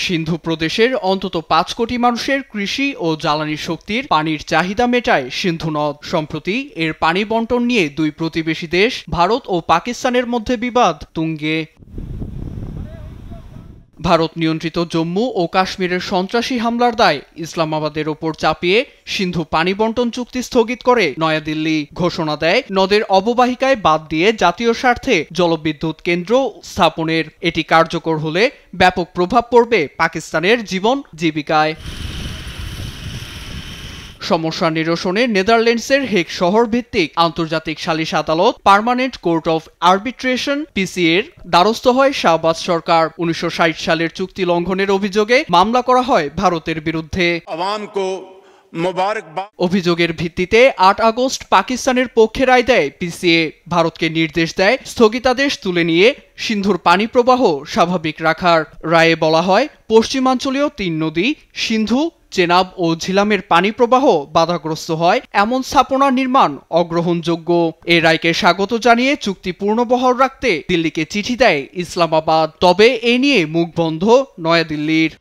সিন্ধু প্রদেশের অন্তত ৫ কোটি মানুষের কৃষি ও জ্বালানি শক্তির পানির চাহিদা মেটায় সিন্ধু নদ। সম্প্রতি এর পানি বণ্টন নিয়ে দুই প্রতিবেশী দেশ ভারত ও পাকিস্তানের মধ্যে বিবাদ তুঙ্গে। ভারত নিয়ন্ত্রিত জম্মু ও কাশ্মীরের সন্ত্রাসী হামলার দায় ইসলামাবাদের ওপর চাপিয়ে সিন্ধু পানি বণ্টন চুক্তি স্থগিত করে নয়াদিল্লি। ঘোষণা দেয় নদের অববাহিকায় বাদ দিয়ে জাতীয় স্বার্থে জলবিদ্যুৎ কেন্দ্র স্থাপনের। এটি কার্যকর হলে ব্যাপক প্রভাব পড়বে পাকিস্তানের জীবন জীবিকায়। সমস্যা নিরসনে নেদারল্যান্ডসের হেগ শহর ভিত্তিক আন্তর্জাতিক সালিশ আদালত permanent court of arbitration PCA এর দ্বারস্থ হয় শাহবাজ সরকার। ১৯৬০ সালের চুক্তি লঙ্ঘনের অভিযোগে মামলা করা হয় ভারতের বিরুদ্ধে। অভিযোগের ভিত্তিতে ৮ আগস্ট পাকিস্তানের পক্ষে রায় দেয় পিসিএ। ভারতকে নির্দেশ দেয় স্থগিতাদেশ তুলে নিয়ে সিন্ধুর পানি প্রবাহ স্বাভাবিক রাখার। রায়ে বলা হয় পশ্চিমাঞ্চলীয় ৩ নদী সিন্ধু, চেনাব ও ঝিলামের পানি প্রবাহ বাধাগ্রস্ত হয় এমন স্থাপনা নির্মাণ অগ্রহণযোগ্য। এ রায়কে স্বাগত জানিয়ে চুক্তি পূর্ণবহাল রাখতে দিল্লিকে চিঠি দেয় ইসলামাবাদ। তবে এ নিয়ে মুখ বন্ধ নয়াদিল্লির।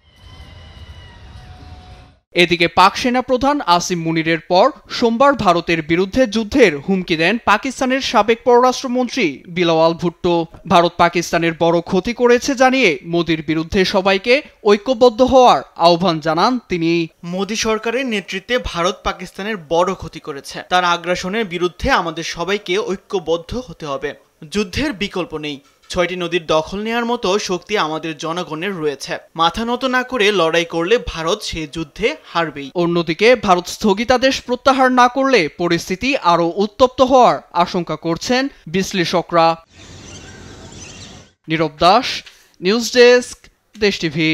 এদিকে পাক সেনাপ্রধান আসিম মুনিরের পর সোমবার ভারতের বিরুদ্ধে যুদ্ধের হুমকি দেন পাকিস্তানের সাবেক পররাষ্ট্রমন্ত্রী বিলাওয়াল ভুট্টো। ভারত পাকিস্তানের বড় ক্ষতি করেছে জানিয়ে মোদির বিরুদ্ধে সবাইকে ঐক্যবদ্ধ হওয়ার আহ্বান জানান তিনি। মোদি সরকারের নেতৃত্বে ভারত পাকিস্তানের বড় ক্ষতি করেছে, তার আগ্রাসনের বিরুদ্ধে আমাদের সবাইকে ঐক্যবদ্ধ হতে হবে। যুদ্ধের বিকল্প নেই। ৬টি নদীর দখল নেওয়ার মতো শক্তি আমাদের জনগণের রয়েছে। মাথা নত না করে লড়াই করলে ভারত সেই যুদ্ধে হারবেই। অন্যদিকে ভারত স্থগিতাদেশ প্রত্যাহার না করলে পরিস্থিতি আরও উত্তপ্ত হওয়ার আশঙ্কা করছেন বিশ্লেষকরা। নীরব দাস, নিউজ ডেস্ক, দেশ টিভি।